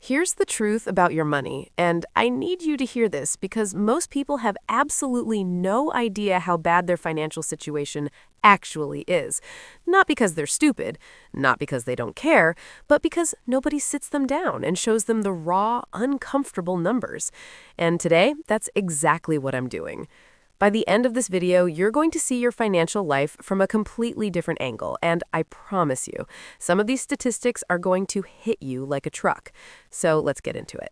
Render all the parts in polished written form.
Here's the truth about your money, and I need you to hear this because most people have absolutely no idea how bad their financial situation actually is. Not because they're stupid, not because they don't care, but because nobody sits them down and shows them the raw, uncomfortable numbers. And today, that's exactly what I'm doing. By the end of this video, you're going to see your financial life from a completely different angle, and I promise you, some of these statistics are going to hit you like a truck. So let's get into it.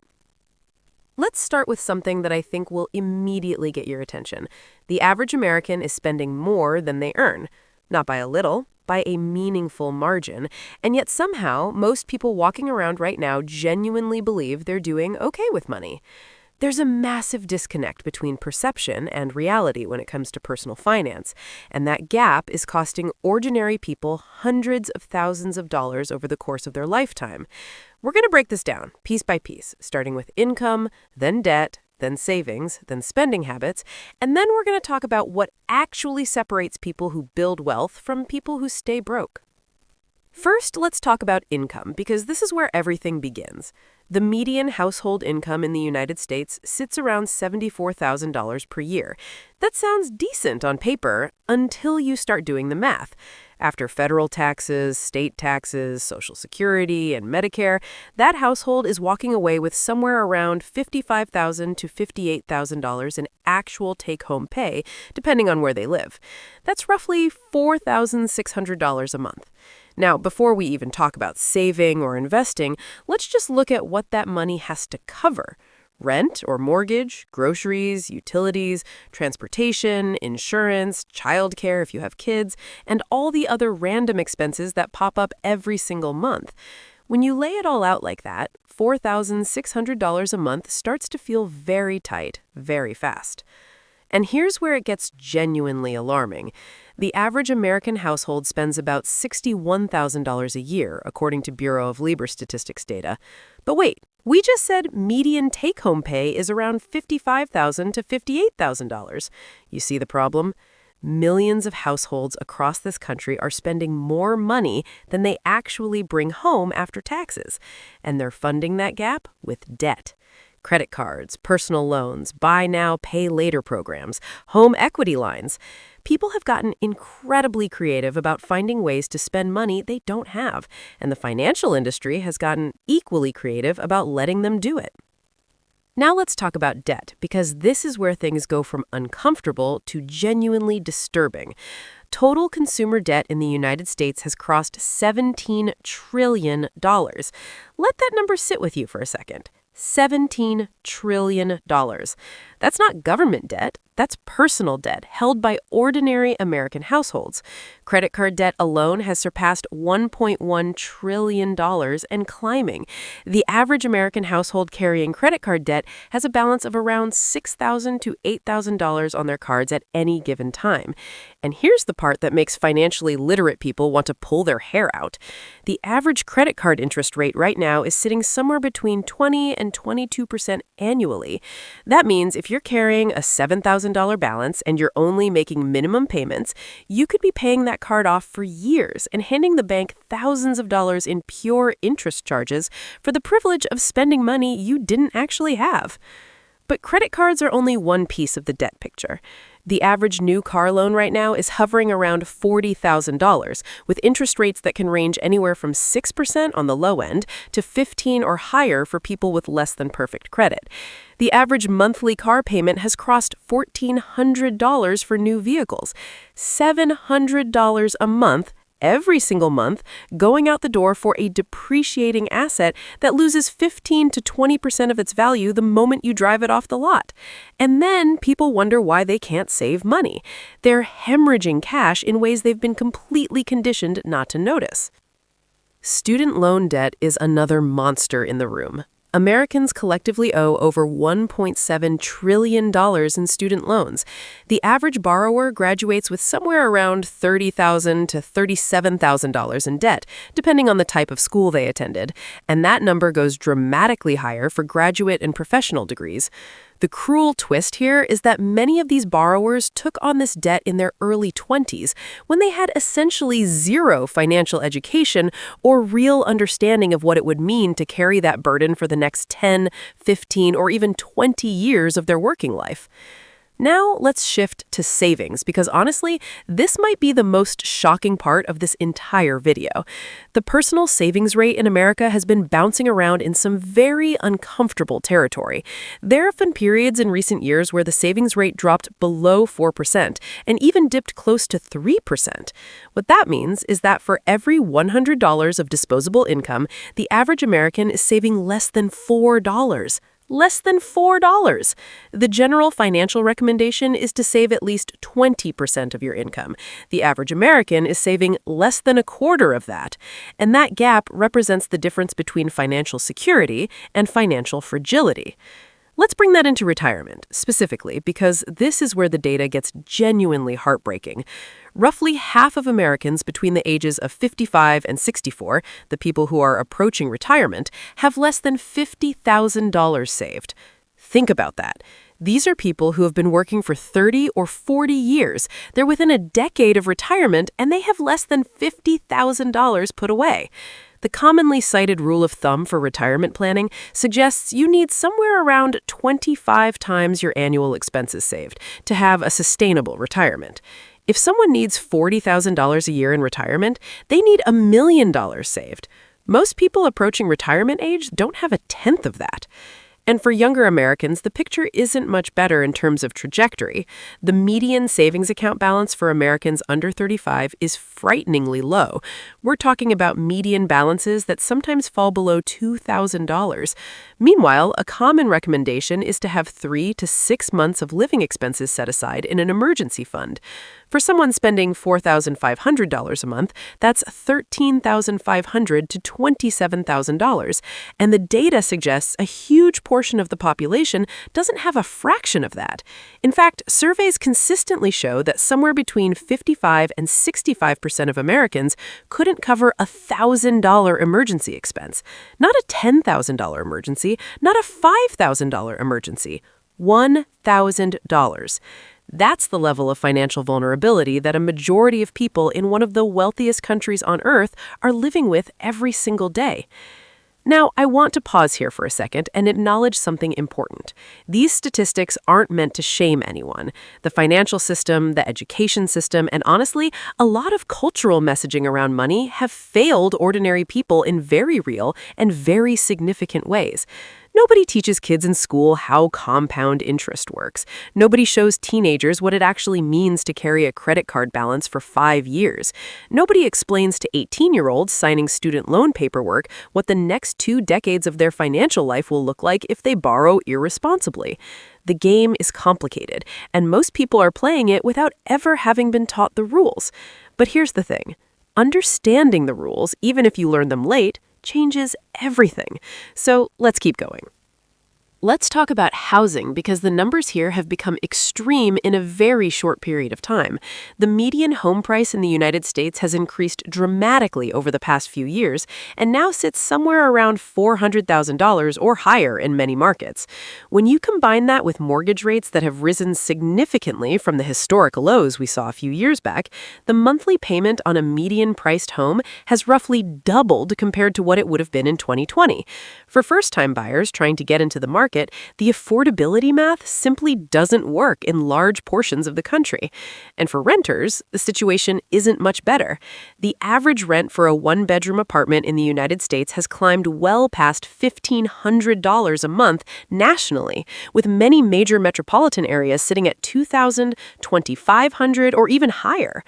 Let's start with something that I think will immediately get your attention. The average American is spending more than they earn. Not by a little, by a meaningful margin. And yet somehow, most people walking around right now genuinely believe they're doing okay with money. There's a massive disconnect between perception and reality when it comes to personal finance, and that gap is costing ordinary people hundreds of thousands of dollars over the course of their lifetime. We're going to break this down piece by piece, starting with income, then debt, then savings, then spending habits, and then we're going to talk about what actually separates people who build wealth from people who stay broke. First, let's talk about income, because this is where everything begins. The median household income in the United States sits around $74,000 per year. That sounds decent on paper until you start doing the math. After federal taxes, state taxes, Social Security, and Medicare, that household is walking away with somewhere around $55,000 to $58,000 in actual take-home pay, depending on where they live. That's roughly $4,600 a month. Now, before we even talk about saving or investing, let's just look at what that money has to cover. Rent or mortgage, groceries, utilities, transportation, insurance, childcare if you have kids, and all the other random expenses that pop up every single month. When you lay it all out like that, $4,600 a month starts to feel very tight, very fast. And here's where it gets genuinely alarming. The average American household spends about $61,000 a year, according to Bureau of Labor Statistics data. But wait, we just said median take-home pay is around $55,000 to $58,000. You see the problem? Millions of households across this country are spending more money than they actually bring home after taxes, and they're funding that gap with debt. Credit cards, personal loans, buy now, pay later programs, home equity lines. People have gotten incredibly creative about finding ways to spend money they don't have, and the financial industry has gotten equally creative about letting them do it. Now let's talk about debt, because this is where things go from uncomfortable to genuinely disturbing. Total consumer debt in the United States has crossed $17 trillion. Let that number sit with you for a second. $17 trillion. That's not government debt. That's personal debt held by ordinary American households. Credit card debt alone has surpassed $1.1 trillion and climbing. The average American household carrying credit card debt has a balance of around $6,000 to $8,000 on their cards at any given time. And here's the part that makes financially literate people want to pull their hair out. The average credit card interest rate right now is sitting somewhere between 20 and 22% annually. That means if you're carrying a $7,000 balance and you're only making minimum payments, you could be paying that card off for years and handing the bank thousands of dollars in pure interest charges for the privilege of spending money you didn't actually have. But credit cards are only one piece of the debt picture. The average new car loan right now is hovering around $40,000, with interest rates that can range anywhere from 6% on the low end to 15% or higher for people with less than perfect credit. The average monthly car payment has crossed $1,400 for new vehicles, $700 a month every single month going out the door for a depreciating asset that loses 15 to 20% of its value the moment you drive it off the lot. And then people wonder why they can't save money. They're hemorrhaging cash in ways they've been completely conditioned not to notice. Student loan debt is another monster in the room. Americans collectively owe over $1.7 trillion in student loans. The average borrower graduates with somewhere around $30,000 to $37,000 in debt, depending on the type of school they attended, and that number goes dramatically higher for graduate and professional degrees. The cruel twist here is that many of these borrowers took on this debt in their early 20s when they had essentially zero financial education or real understanding of what it would mean to carry that burden for the next 10, 15, or even 20 years of their working life. Now let's shift to savings, because honestly, this might be the most shocking part of this entire video. The personal savings rate in America has been bouncing around in some very uncomfortable territory. There have been periods in recent years where the savings rate dropped below 4% and even dipped close to 3%. What that means is that for every $100 of disposable income, the average American is saving less than $4. Less than $4. The general financial recommendation is to save at least 20% of your income. The average American is saving less than a quarter of that. And that gap represents the difference between financial security and financial fragility. Let's bring that into retirement, specifically, because this is where the data gets genuinely heartbreaking. Roughly half of Americans between the ages of 55 and 64, the people who are approaching retirement, have less than $50,000 saved. Think about that. These are people who have been working for 30 or 40 years. They're within a decade of retirement, and they have less than $50,000 put away. The commonly cited rule of thumb for retirement planning suggests you need somewhere around 25 times your annual expenses saved to have a sustainable retirement. If someone needs $40,000 a year in retirement, they need $1 million saved. Most people approaching retirement age don't have a tenth of that. And for younger Americans, the picture isn't much better in terms of trajectory. The median savings account balance for Americans under 35 is frighteningly low. We're talking about median balances that sometimes fall below $2,000. Meanwhile, a common recommendation is to have 3 to 6 months of living expenses set aside in an emergency fund. For someone spending $4,500 a month, that's $13,500 to $27,000. And the data suggests a huge portion of the population doesn't have a fraction of that. In fact, surveys consistently show that somewhere between 55 and 65% of Americans couldn't cover a $1,000 emergency expense. Not a $10,000 emergency, not a $5,000 emergency. $1,000. That's the level of financial vulnerability that a majority of people in one of the wealthiest countries on Earth are living with every single day. Now, I want to pause here for a second and acknowledge something important. These statistics aren't meant to shame anyone. The financial system, the education system, and honestly, a lot of cultural messaging around money have failed ordinary people in very real and very significant ways. Nobody teaches kids in school how compound interest works. Nobody shows teenagers what it actually means to carry a credit card balance for 5 years. Nobody explains to 18-year-olds signing student loan paperwork what the next 2 decades of their financial life will look like if they borrow irresponsibly. The game is complicated, and most people are playing it without ever having been taught the rules. But here's the thing. Understanding the rules, even if you learn them late, changes everything. So let's keep going. Let's talk about housing, because the numbers here have become extreme in a very short period of time. The median home price in the United States has increased dramatically over the past few years and now sits somewhere around $400,000 or higher in many markets. When you combine that with mortgage rates that have risen significantly from the historic lows we saw a few years back, the monthly payment on a median-priced home has roughly doubled compared to what it would have been in 2020. For first-time buyers trying to get into the market, the affordability math simply doesn't work in large portions of the country. And for renters, the situation isn't much better. The average rent for a one-bedroom apartment in the United States has climbed well past $1,500 a month nationally, with many major metropolitan areas sitting at $2,000, $2,500, or even higher.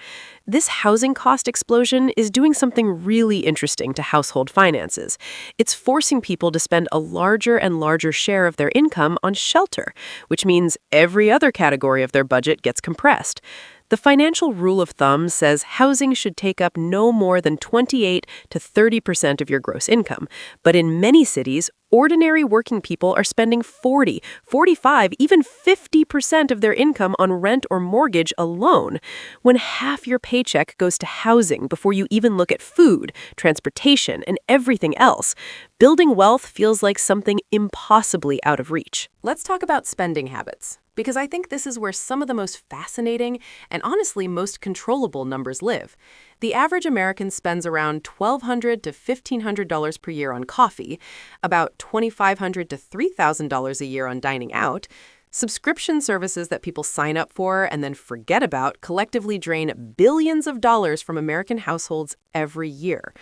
This housing cost explosion is doing something really interesting to household finances. It's forcing people to spend a larger and larger share of their income on shelter, which means every other category of their budget gets compressed. The financial rule of thumb says housing should take up no more than 28 to 30% of your gross income, but in many cities, Ordinary working people are spending 40, 45, even 50% of their income on rent or mortgage alone, when half your paycheck goes to housing before you even look at food, transportation, and everything else. Building wealth feels like something impossibly out of reach. Let's talk about spending habits, because I think this is where some of the most fascinating and honestly most controllable numbers live. The average American spends around $1,200 to $1,500 per year on coffee, about $2,500 to $3,000 a year on dining out. Subscription services that people sign up for and then forget about collectively drain billions of dollars from American households every year.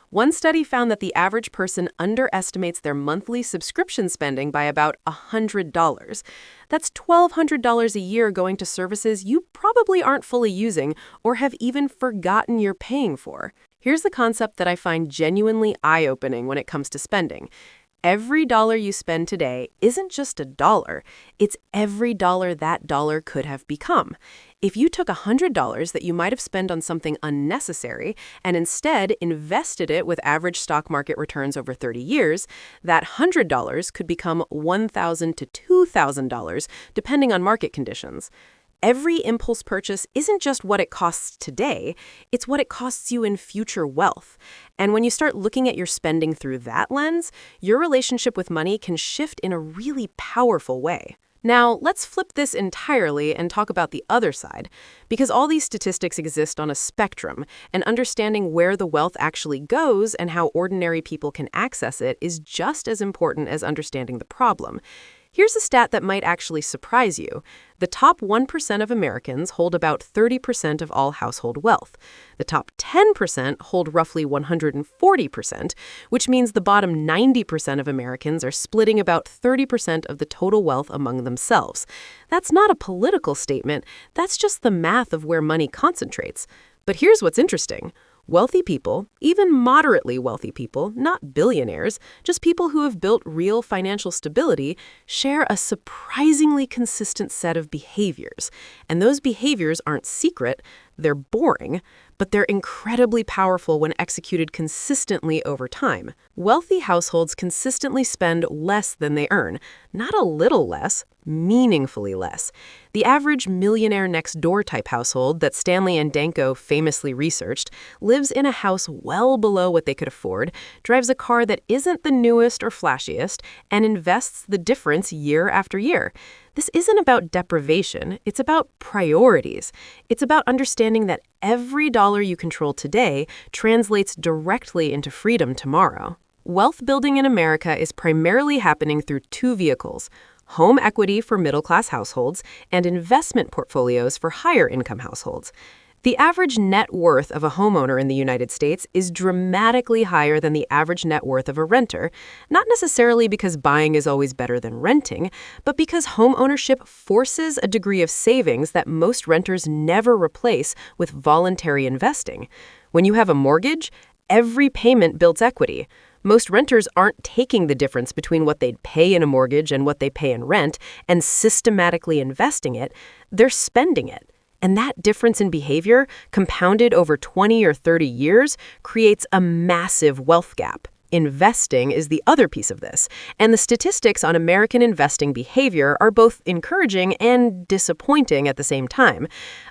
One study found that the average person underestimates their monthly subscription spending by about $100. That's $1,200 a year going to services you probably aren't fully using or have even forgotten you're paying for. Here's the concept that I find genuinely eye-opening when it comes to spending. Every dollar you spend today isn't just a dollar, it's every dollar that dollar could have become. If you took $100 that you might have spent on something unnecessary and instead invested it with average stock market returns over 30 years, that $100 could become $1,000 to $2,000, depending on market conditions. Every impulse purchase isn't just what it costs today, it's what it costs you in future wealth. And when you start looking at your spending through that lens, your relationship with money can shift in a really powerful way. Now, let's flip this entirely and talk about the other side, because all these statistics exist on a spectrum, and understanding where the wealth actually goes and how ordinary people can access it is just as important as understanding the problem. Here's a stat that might actually surprise you. The top 1% of Americans hold about 30% of all household wealth. The top 10% hold roughly 140%, which means the bottom 90% of Americans are splitting about 30% of the total wealth among themselves. That's not a political statement, that's just the math of where money concentrates. But here's what's interesting. Wealthy people, even moderately wealthy people, not billionaires, just people who have built real financial stability, share a surprisingly consistent set of behaviors. And those behaviors aren't secret, they're boring, but they're incredibly powerful when executed consistently over time. Wealthy households consistently spend less than they earn, not a little less, meaningfully less. The average millionaire next door type household that Stanley and Danko famously researched lives in a house well below what they could afford, drives a car that isn't the newest or flashiest, and invests the difference year after year. This isn't about deprivation, it's about priorities. It's about understanding that every dollar you control today translates directly into freedom tomorrow. Wealth building in America is primarily happening through two vehicles: home equity for middle-class households and investment portfolios for higher-income households. The average net worth of a homeowner in the United States is dramatically higher than the average net worth of a renter, not necessarily because buying is always better than renting, but because home ownership forces a degree of savings that most renters never replace with voluntary investing. When you have a mortgage, every payment builds equity. Most renters aren't taking the difference between what they'd pay in a mortgage and what they pay in rent and systematically investing it, they're spending it. And that difference in behavior, compounded over 20 or 30 years, creates a massive wealth gap. Investing is the other piece of this, and the statistics on American investing behavior are both encouraging and disappointing at the same time.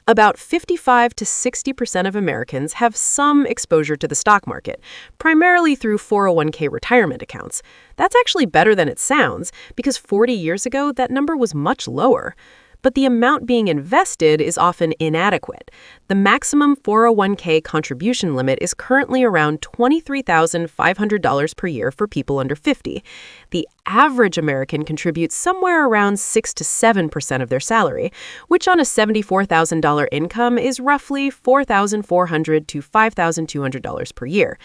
About 55 to 60% of Americans have some exposure to the stock market, primarily through 401k retirement accounts. That's actually better than it sounds, because 40 years ago, that number was much lower. But the amount being invested is often inadequate. The maximum 401k contribution limit is currently around $23,500 per year for people under 50. The average American contributes somewhere around 6 to 7% of their salary, which on a $74,000 income is roughly $4,400 to $5,200 per year.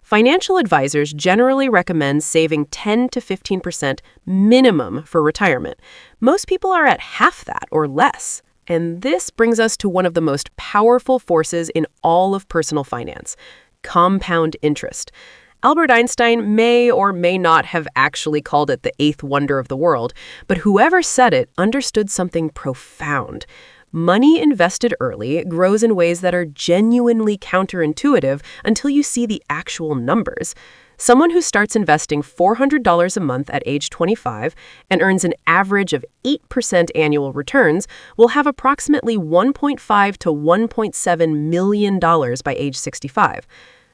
Financial advisors generally recommend saving 10 to 15% minimum for retirement. Most people are at half that or less. And this brings us to one of the most powerful forces in all of personal finance: compound interest. Albert Einstein may or may not have actually called it the eighth wonder of the world, but whoever said it understood something profound. Money invested early grows in ways that are genuinely counterintuitive until you see the actual numbers. Someone who starts investing $400 a month at age 25 and earns an average of 8% annual returns will have approximately $1.5 to $1.7 million by age 65.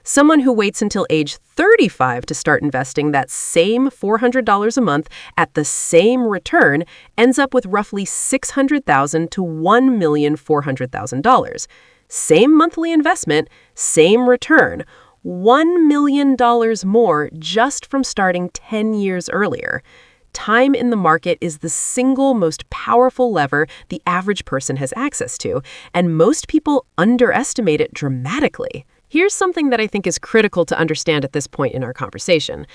Someone who waits until age 35 to start investing that same $400 a month at the same return ends up with roughly $600,000 to $1,400,000. Same monthly investment, same return, $1 million more just from starting 10 years earlier. Time in the market is the single most powerful lever the average person has access to, and most people underestimate it dramatically. Here's something that I think is critical to understand at this point in our conversation.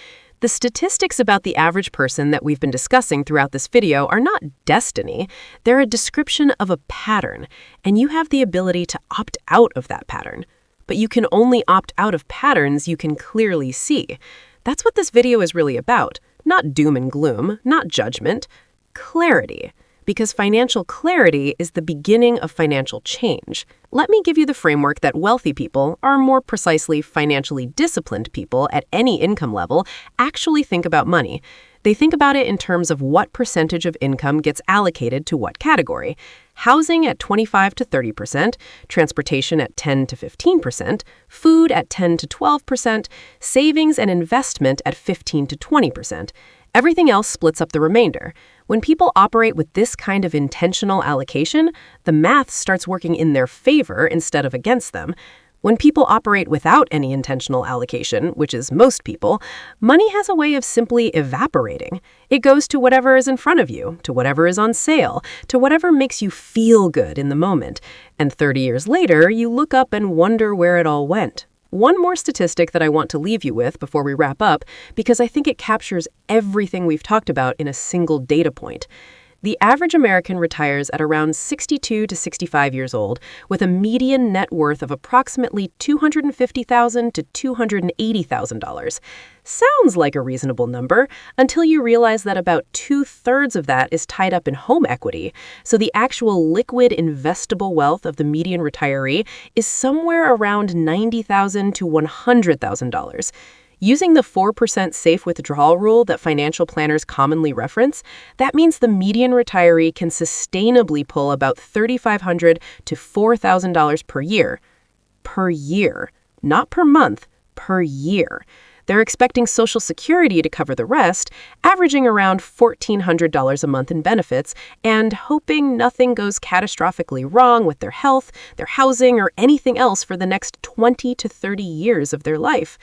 The statistics about the average person that we've been discussing throughout this video are not destiny. They're a description of a pattern, and you have the ability to opt out of that pattern. But you can only opt out of patterns you can clearly see. That's what this video is really about. Not doom and gloom, not judgment. Clarity. Because financial clarity is the beginning of financial change. Let me give you the framework that wealthy people, or more precisely financially disciplined people at any income level, actually think about money. They think about it in terms of what percentage of income gets allocated to what category. Housing at 25 to 30%, transportation at 10 to 15%, food at 10 to 12%, savings and investment at 15 to 20%. Everything else splits up the remainder. When people operate with this kind of intentional allocation, the math starts working in their favor instead of against them. When people operate without any intentional allocation, which is most people, money has a way of simply evaporating. It goes to whatever is in front of you, to whatever is on sale, to whatever makes you feel good in the moment. And 30 years later, you look up and wonder where it all went. One more statistic that I want to leave you with before we wrap up, because I think it captures everything we've talked about in a single data point. The average American retires at around 62 to 65 years old with a median net worth of approximately $250,000 to $280,000. Sounds like a reasonable number until you realize that about 2/3 of that is tied up in home equity. So the actual liquid investable wealth of the median retiree is somewhere around $90,000 to $100,000. Using the 4% safe withdrawal rule that financial planners commonly reference, that means the median retiree can sustainably pull about $3,500 to $4,000 per year. Per year. Not per month, per year. They're expecting Social Security to cover the rest, averaging around $1,400 a month in benefits, and hoping nothing goes catastrophically wrong with their health, their housing, or anything else for the next 20 to 30 years of their life.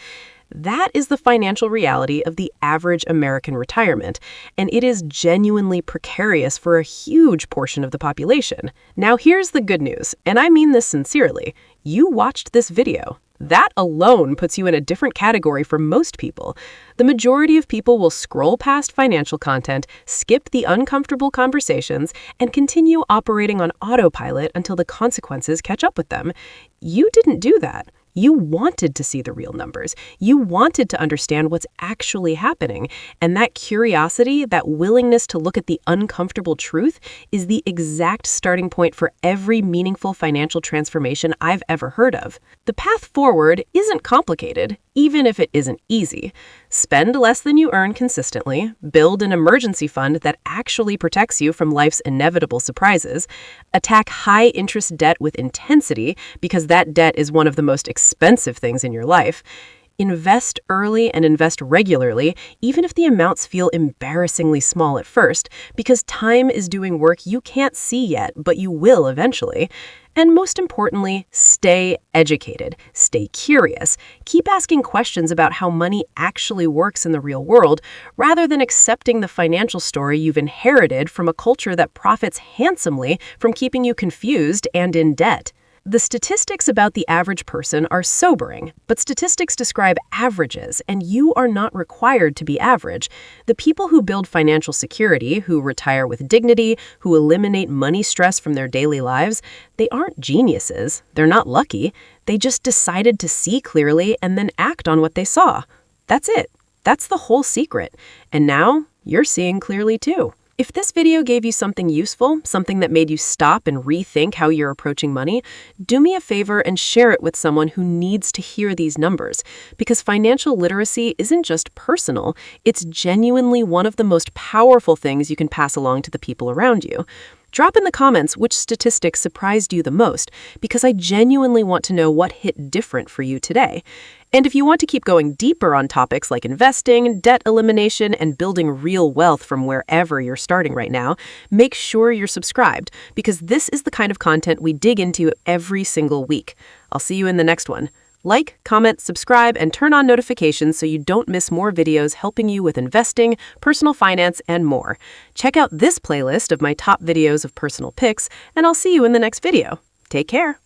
That is the financial reality of the average American retirement, and it is genuinely precarious for a huge portion of the population. Now here's the good news, and I mean this sincerely. You watched this video. That alone puts you in a different category from most people. The majority of people will scroll past financial content, skip the uncomfortable conversations, and continue operating on autopilot until the consequences catch up with them. You didn't do that. You wanted to see the real numbers. You wanted to understand what's actually happening. And that curiosity, that willingness to look at the uncomfortable truth, is the exact starting point for every meaningful financial transformation I've ever heard of. The path forward isn't complicated, even if it isn't easy. Spend less than you earn consistently, build an emergency fund that actually protects you from life's inevitable surprises, attack high-interest debt with intensity because that debt is one of the most expensive things in your life, invest early and invest regularly, even if the amounts feel embarrassingly small at first, because time is doing work you can't see yet, but you will eventually. And most importantly, stay educated, stay curious, keep asking questions about how money actually works in the real world, rather than accepting the financial story you've inherited from a culture that profits handsomely from keeping you confused and in debt. The statistics about the average person are sobering, but statistics describe averages, and you are not required to be average. The people who build financial security, who retire with dignity, who eliminate money stress from their daily lives, they aren't geniuses. They're not lucky. They just decided to see clearly and then act on what they saw. That's it. That's the whole secret. And now you're seeing clearly too. If this video gave you something useful, something that made you stop and rethink how you're approaching money, do me a favor and share it with someone who needs to hear these numbers. Because financial literacy isn't just personal, it's genuinely one of the most powerful things you can pass along to the people around you. Drop in the comments which statistics surprised you the most, because I genuinely want to know what hit different for you today. And if you want to keep going deeper on topics like investing, debt elimination, and building real wealth from wherever you're starting right now, make sure you're subscribed, because this is the kind of content we dig into every single week. I'll see you in the next one. Like, comment, subscribe, and turn on notifications so you don't miss more videos helping you with investing, personal finance, and more. Check out this playlist of my top videos of personal picks, and I'll see you in the next video. Take care.